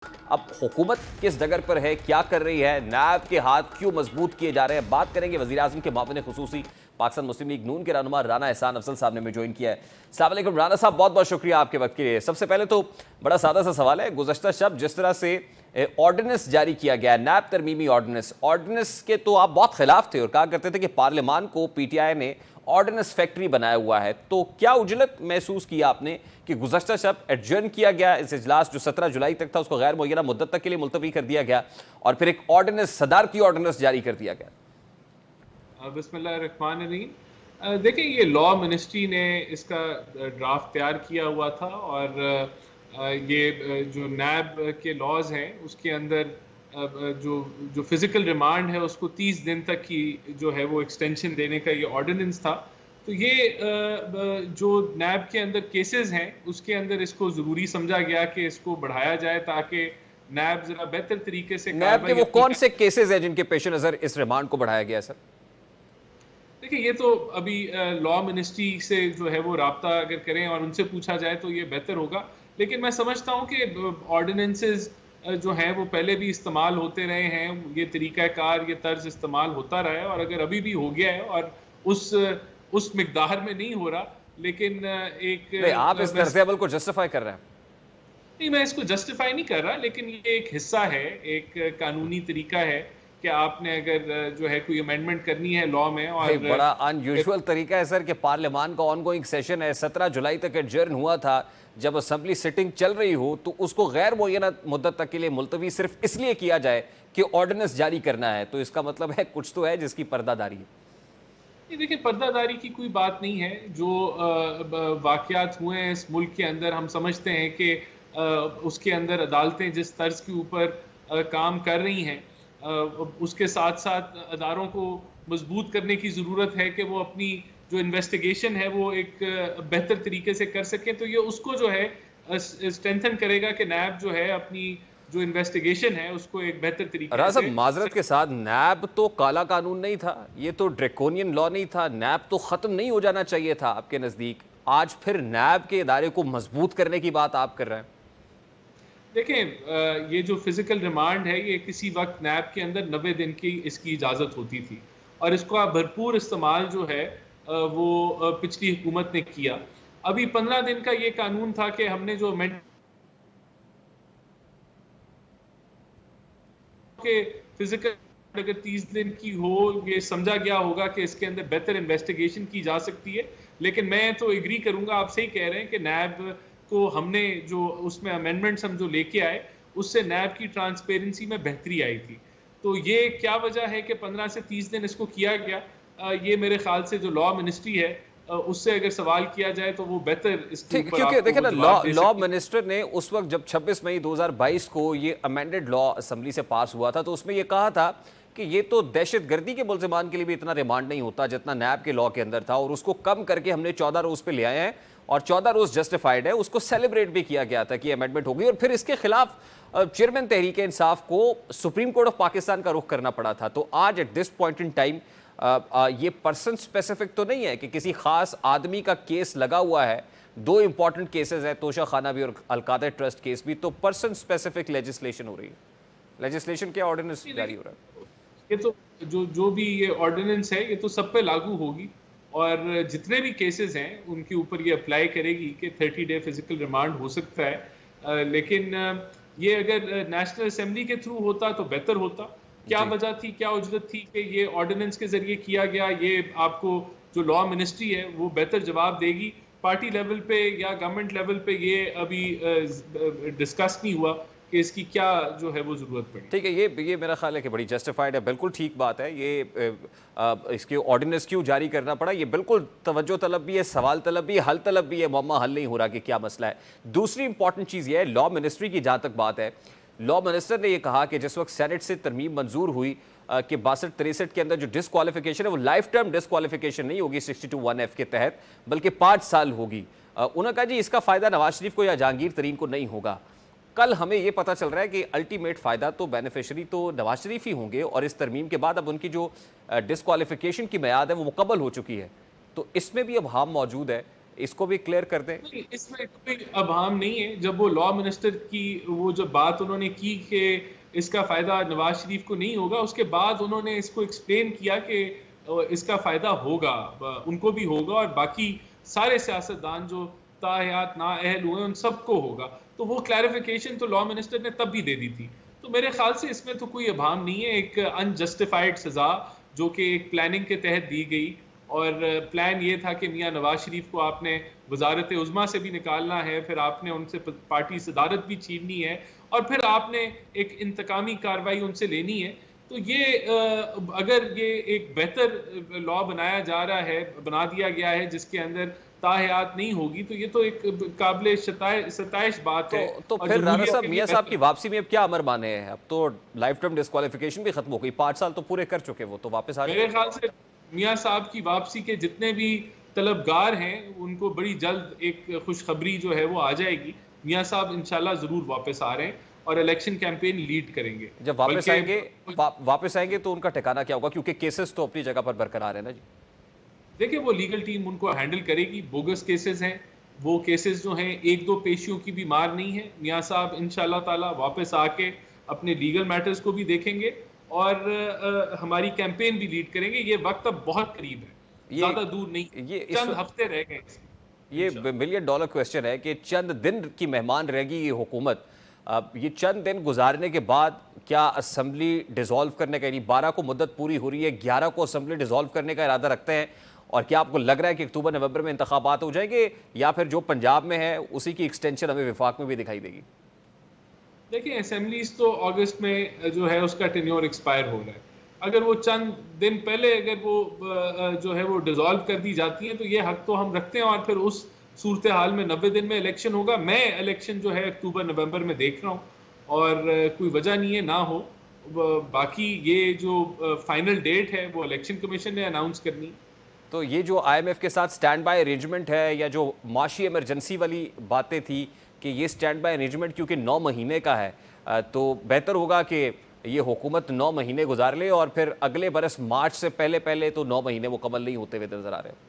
اب حکومت کس ڈگر پر ہے, کیا کر رہی ہے, نیب کے ہاتھ کیوں مضبوط کیے جا رہے ہیں, بات کریں گے. وزیر اعظم کے معاون خصوصی پاکستان مسلم لیگ نون کے رہنما رانا احسان افضل صاحب نے ہمیں جوائن کیا ہے. السلام علیکم رانا صاحب, بہت بہت شکریہ آپ کے وقت کے لیے. سب سے پہلے تو بڑا سادہ سا سوال ہے, گزشتہ شب جس طرح سے آرڈیننس جاری کیا گیا, نیب ترمیمی آرڈیننس کے تو آپ بہت خلاف تھے اور کہا کرتے تھے کہ پارلیمان کو پی ٹی آئی نے آرڈیننس فیکٹری بنایا ہوا ہے. تو کیا اجلت محسوس کیا آپ نے کہ گزشتہ شب ایڈجرن کیا گیا اس اجلاس جو 17 جولائی تک تھا, اس کو غیر معینہ مدت تک کے لیے ملتوی کر دیا گیا اور پھر ایک آرڈیننس, صدارتی آرڈیننس جاری کر دیا گیا؟ بسم اللہ الرحمن الرحیم. دیکھیں, یہ لا منسٹری نے اس کا ڈرافٹ تیار کیا ہوا تھا اور یہ جو نیب کے لاز ہیں اس کے اندر جو فزیکل ریمانڈ ہے اس کو 30 دن تک کی جو ہے وہ ایکسٹینشن دینے کا یہ آرڈیننس تھا. تو یہ جو نیب کے اندر کیسز ہیں اس کے اندر اس کو ضروری سمجھا گیا کہ اس کو بڑھایا جائے تاکہ نیب ذرا بہتر طریقے سے نیب کے وہ کون سے کیسز ہیں جن کے پیش نظر اس ریمانڈ کو بڑھایا گیا سر؟ دیکھیں, یہ تو ابھی لا منسٹری سے جو ہے وہ رابطہ اگر کریں اور ان سے پوچھا جائے تو یہ بہتر ہوگا. لیکن میں سمجھتا ہوں کہ آرڈیننسز جو ہیں وہ پہلے بھی استعمال ہوتے رہے ہیں, یہ طریقہ کار, یہ طرز استعمال ہوتا رہا ہے, اور اگر ابھی بھی ہو گیا ہے اور اس مقدار میں نہیں ہو رہا, لیکن ایک آپ اس طرز عمل کو جسٹیفائی کر رہے ہیں؟ نہیں, میں اس کو جسٹیفائی نہیں کر رہا, لیکن یہ ایک حصہ ہے, ایک قانونی طریقہ ہے کہ آپ نے اگر جو ہے کوئی امینڈمنٹ کرنی ہے لا میں. اور بڑا ان یوزول طریقہ ہے سر کہ پارلیمان کا آن گوئنگ سیشن ہے, 17 جولائی تک ایڈجرن ہوا تھا, جب اسمبلی سٹنگ چل رہی ہو تو اس کو غیر معینہ مدت تک کے لیے ملتوی صرف اس لیے کیا جائے کہ آرڈیننس جاری کرنا ہے. تو اس کا مطلب ہے کچھ تو ہے جس کی پردہ داری ہے. دیکھیں, پردہ داری کی کوئی بات نہیں ہے. جو واقعات ہوئے ہیں اس ملک کے اندر, ہم سمجھتے ہیں کہ اس کے اندر عدالتیں جس طرز کے اوپر کام کر رہی ہیں, اس کے ساتھ ساتھ اداروں کو مضبوط کرنے کی ضرورت ہے کہ وہ اپنی جو انویسٹیگیشن ہے وہ ایک بہتر طریقے سے کر سکیں. تو یہ اس کو جو ہے اسٹرینتھن کرے گا کہ نیب جو ہے اپنی جو انویسٹیگیشن ہے اس کو ایک بہتر طریقے سے. معذرت کے ساتھ, نیب تو کالا قانون نہیں تھا, یہ تو ڈریکونین لا نہیں تھا, نیب تو ختم نہیں ہو جانا چاہیے تھا آپ کے نزدیک. آج پھر نیب کے ادارے کو مضبوط کرنے کی بات آپ کر رہے ہیں. دیکھیں, یہ جو فزیکل ریمانڈ ہے یہ کسی وقت نیب کے اندر 90 دن کی اس کی اجازت ہوتی تھی, اور اس کا بھرپور استعمال جو ہے وہ پچھلی حکومت نے کیا. ابھی 15 دن کا یہ قانون تھا کہ ہم نے جو کہ فزیکل اگر 30 دن کی ہو, یہ سمجھا گیا ہوگا کہ اس کے اندر بہتر انویسٹیگیشن کی جا سکتی ہے. لیکن میں تو ایگری کروں گا, آپ صحیح کہہ رہے ہیں کہ نیب کو ہم نے جو اس میں امینڈمنٹس ہم جو لے کے آئے اس سے نیب کی ٹرانسپیرنسی میں بہتری آئی تھی. تو یہ کیا وجہ ہے کہ 15 سے 30 دن اس کو کیا گیا, یہ میرے خیال سے جو لا منسٹری ہے اس سے اگر سوال کیا جائے تو وہ بہتر اس کے اوپر کیونکہ دیکھیں نا, لا منسٹر نے اس وقت جب 26 مئی 2022 کو یہ امینڈڈ لا اسمبلی سے پاس ہوا تھا تو اس میں یہ کہا تھا کہ یہ تو دہشت گردی کے ملزمان کے لیے بھی اتنا ریمانڈ نہیں ہوتا جتنا نیب کے لا کے اندر تھا, اور اس کو کم کر کے ہم نے 14 روز پہ لے آئے ہیں, اور 14 روز جسٹیفائیڈ ہے. اس کو سیلیبریٹ بھی کیا گیا تھا کہ امینڈمنٹ ہو گئی, اور پھر اس کے خلاف چیئرمین تحریک انصاف کو سپریم کورٹ آف پاکستان کا رخ کرنا پڑا تھا. تو آج at this point in time یہ پرسن سپیسیفک تو نہیں ہے کہ کسی خاص آدمی کا کیس لگا ہوا ہے. 2 امپورٹنٹ کیسز ہیں, توشہ خانہ بھی اور القادہ ٹرسٹ کیس بھی, تو پرسن سپیسیفک لیجسلیشن ہو رہی ہے. لیجسلیشن کیا, آرڈیننس جاری ہو رہا ہے. یہ تو جو بھی یہ آرڈیننس ہے یہ تو سب پہ لاگو ہوگی, اور جتنے بھی کیسز ہیں ان کے اوپر یہ اپلائی کرے گی کہ 30 ڈے فزیکل ریمانڈ ہو سکتا ہے. لیکن یہ اگر نیشنل اسمبلی کے تھرو ہوتا تو بہتر ہوتا. کیا وجہ تھی, کیا اجرت تھی کہ یہ آرڈیننس کے ذریعے کیا گیا, یہ آپ کو جو لا منسٹری ہے وہ بہتر جواب دے گی. پارٹی لیول پہ یا گورنمنٹ لیول پہ یہ ابھی ڈسکس نہیں ہوا کہ اس کی کیا جو ہے وہ ضرورت پڑی. ٹھیک ہے, یہ میرا خیال ہے کہ بڑی جسٹیفائڈ ہے, بالکل ٹھیک بات ہے. یہ اس کے آرڈیننس کیوں جاری کرنا پڑا, یہ بالکل توجہ طلب بھی ہے, سوال طلب بھی ہے, حل طلب بھی ہے. معمہ حل نہیں ہو رہا کہ کیا مسئلہ ہے. دوسری امپورٹنٹ چیز یہ ہے, لا منسٹری کی جہاں تک بات ہے, لا منسٹر نے یہ کہا کہ جس وقت سینٹ سے ترمیم منظور ہوئی کہ 62-63 کے اندر جو ڈسکوالیفیکیشن ہے وہ لائف ٹائم ڈسکوالیفیکیشن نہیں ہوگی 62(1)(f) کے تحت, بلکہ 5 سال ہوگی. انہوں نے کہا جی اس کا فائدہ نواز شریف کو یا جہانگیر ترین کو نہیں ہوگا. کل ہمیں یہ پتہ چل رہا ہے کہ الٹیمیٹ فائدہ تو بینیفیشری تو نواز شریف ہی ہوں گے, اور اس ترمیم کے بعد اب ان کی جو ڈسکوالیفیکیشن کی میعاد ہے وہ مکمل ہو چکی ہے. تو اس میں بھی اب ہارم موجود ہے. اس کو بھی کلیئر کر دیں. نہیں، اس میں کوئی ابہام نہیں ہے. جب وہ لا منسٹر کی وہ جو بات انہوں نے کی کہ اس کا فائدہ نواز شریف کو نہیں ہوگا، اس کے بعد انہوں نے اس کو ایکسپلین کیا کہ اس کا فائدہ ہوگا، ان کو بھی ہوگا اور باقی سارے سیاستدان جو تاحیات نااہل ہوئے ان سب کو ہوگا. تو وہ کلیریفیکیشن تو لا منسٹر نے تب بھی دے دی تھی. تو میرے خیال سے اس میں تو کوئی ابہام نہیں ہے. ایک انجسٹیفائڈ سزا جو کہ ایک پلاننگ کے تحت دی گئی، اور پلان یہ تھا کہ میاں نواز شریف کو آپ نے وزارت عظمیٰ سے بھی نکالنا ہے، پھر آپ نے ان سے پارٹی صدارت بھی چھیننی ہے، اور پھر آپ نے ایک انتقامی کارروائی ان سے لینی ہے. تو یہ اگر یہ ایک بہتر لا بنا دیا گیا ہے جس کے اندر تاحیات نہیں ہوگی، تو یہ تو ایک قابل ستائش بات ہے. تو پھر رانا صاحب، میاں صاحب کی واپسی میں اب کیا امر مانے ہیں؟ اب تو لائف ٹائم ڈسکوالیفیکیشن بھی ختم ہو گئی، 5 سال تو پورے کر چکے، وہ تو واپس آ جائے. میرے خیال سے میاں صاحب کی واپسی کے جتنے بھی طلبگار ہیں ان کو بڑی جلد ایک خوشخبری جو ہے وہ آ جائے گی. میاں صاحب انشاءاللہ ضرور واپس آ رہے ہیں اور الیکشن کیمپین لیڈ کریں گے. جب واپس آئیں گے تو ان کا ٹھکانہ کیا ہوگا؟ کیونکہ کیسز تو اپنی جگہ پر برقرار ہیں نا جی. دیکھیں، وہ لیگل ٹیم ان کو ہینڈل کرے گی. بوگس کیسز ہیں، وہ کیسز جو ہیں ایک دو پیشیوں کی بھی مار نہیں ہے. میاں صاحب انشاءاللہ تعالی واپس آ کے اپنے لیگل میٹرز کو بھی دیکھیں گے اور ہماری کیمپین بھی لیڈ کریں گے. یہ وقت اب بہت قریب ہے، زیادہ دور نہیں، چند ہفتے رہ گئے. یہ ملین ڈالر کویسچن ہے کہ چند دن کی مہمان رہ گی یہ حکومت. اب یہ چند دن گزارنے کے بعد کیا اسمبلی ڈیزالو کرنے کا، یعنی 12 کو مدت پوری ہو رہی ہے، 11 کو اسمبلی ڈیزالو کرنے کا ارادہ رکھتے ہیں؟ اور کیا آپ کو لگ رہا ہے کہ اکتوبر نومبر میں انتخابات ہو جائیں گے، یا پھر جو پنجاب میں ہے اسی کی ایکسٹینشن ہمیں وفاق میں بھی دکھائی دے گی؟ دیکھیں، اسمبلیز تو اگست میں جو ہے اس کا ٹینیور ایکسپائر ہو رہا ہے. اگر وہ چند دن پہلے اگر وہ جو ہے وہ ڈیزالو کر دی جاتی ہیں تو یہ حق تو ہم رکھتے ہیں، اور پھر اس صورتحال میں 90 دن میں الیکشن ہوگا. میں الیکشن جو ہے اکتوبر نومبر میں دیکھ رہا ہوں، اور کوئی وجہ نہیں ہے نہ ہو. باقی یہ جو فائنل ڈیٹ ہے وہ الیکشن کمیشن نے اناؤنس کرنی. تو یہ جو آئی ایم ایف کے ساتھ سٹینڈ بائی ارینجمنٹ ہے، یا جو معاشی ایمرجنسی والی باتیں تھی کہ یہ سٹینڈ بائی ارینجمنٹ کیونکہ 9 مہینے کا ہے، تو بہتر ہوگا کہ یہ حکومت 9 مہینے گزار لے، اور پھر اگلے برس مارچ سے پہلے تو 9 مہینے مکمل نہیں ہوتے ہوئے نظر آ رہے ہیں.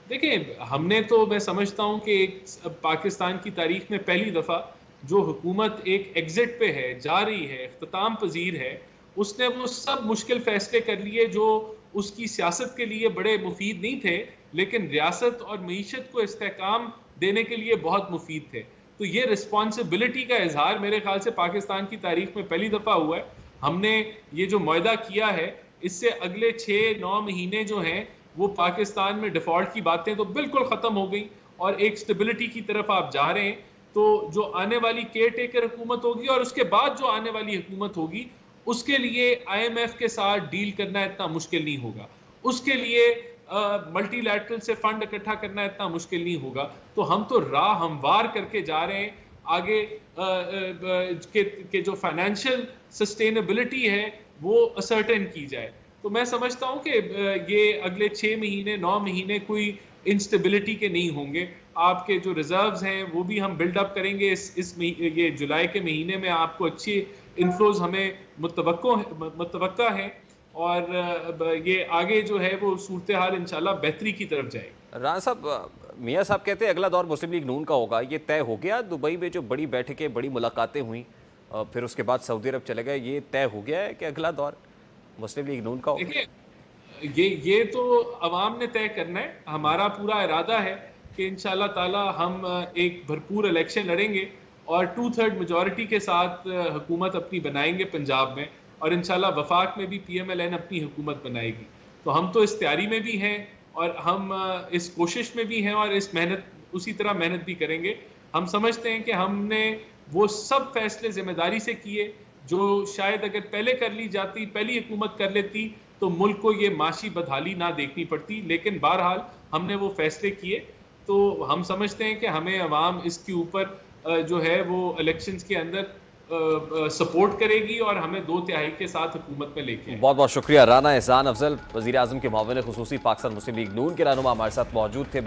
دیکھیں، ہم نے تو، میں سمجھتا ہوں کہ ایک پاکستان کی تاریخ میں پہلی دفعہ جو حکومت ایک ایگزٹ پہ ہے، جا رہی ہے، اختتام پذیر ہے، اس نے وہ سب مشکل فیصلے کر لیے جو اس کی سیاست کے لیے بڑے مفید نہیں تھے، لیکن ریاست اور معیشت کو استحکام دینے کے لیے بہت مفید تھے. تو یہ رسپانسبلٹی کا اظہار میرے خیال سے پاکستان کی تاریخ میں پہلی دفعہ ہوا ہے. ہم نے یہ جو معاہدہ کیا ہے، اس سے اگلے 6-9 مہینے جو ہیں وہ پاکستان میں ڈیفالٹ کی باتیں تو بالکل ختم ہو گئی، اور ایک سٹیبلٹی کی طرف آپ جا رہے ہیں. تو جو آنے والی کیئر ٹیکر حکومت ہوگی اور اس کے بعد جو آنے والی حکومت ہوگی، اس کے لیے آئی ایم ایف کے ساتھ ڈیل کرنا اتنا مشکل نہیں ہوگا. اس کے لیے ملٹی لیٹرل سے فنڈ اکٹھا کرنا اتنا مشکل نہیں ہوگا. تو ہم تو راہ ہموار کر کے جا رہے ہیں آگے کہ جو فائنینشیل سسٹینیبلٹی ہے وہ اسرٹن کی جائے. تو میں سمجھتا ہوں کہ یہ اگلے 6 مہینے 9 مہینے کوئی انسٹیبلٹی کے نہیں ہوں گے. آپ کے جو ریزروز ہیں وہ بھی ہم بلڈ اپ کریں گے. یہ جولائی کے مہینے میں آپ کو اچھی انفلوز ہمیں متوقع ہیں، اور یہ آگے جو ہے وہ صورتحال انشاءاللہ بہتری کی طرف جائے گی. رانا صاحب، میاں صاحب کہتے ہیں اگلا دور مسلم لیگ نون کا ہوگا. یہ طے ہو گیا؟ دبئی میں جو بڑی بیٹھکیں، بڑی ملاقاتیں ہوئیں، پھر اس کے بعد سعودی عرب چلے گئے، یہ طے ہو گیا ہے کہ اگلا دور مسلم لیگ نون کا ہوگا؟ دیکھیں، یہ تو عوام نے طے کرنا ہے. ہمارا پورا ارادہ ہے کہ انشاءاللہ تعالی ہم ایک بھرپور الیکشن لڑیں گے اور 2/3 میجورٹی کے ساتھ حکومت اپنی بنائیں گے پنجاب میں، اور انشاءاللہ وفاق میں بھی پی ایم ایل این اپنی حکومت بنائے گی. تو ہم تو اس تیاری میں بھی ہیں، اور ہم اس کوشش میں بھی ہیں، اور اسی طرح محنت بھی کریں گے. ہم سمجھتے ہیں کہ ہم نے وہ سب فیصلے ذمہ داری سے کیے جو شاید اگر پہلے کر لی جاتی، پہلی حکومت کر لیتی، تو ملک کو یہ معاشی بدحالی نہ دیکھنی پڑتی. لیکن بہرحال ہم نے وہ فیصلے کیے. تو ہم سمجھتے ہیں کہ ہمیں عوام اس کے اوپر جو ہے وہ الیکشنز کے اندر سپورٹ کرے گی، اور ہمیں 2/3 کے ساتھ حکومت میں لے کے آئے. بہت بہت شکریہ. رانا احسان افضل، وزیر اعظم کے معاون خصوصی، پاکستان مسلم لیگ نون کے رہنما، ہمارے ساتھ موجود تھے.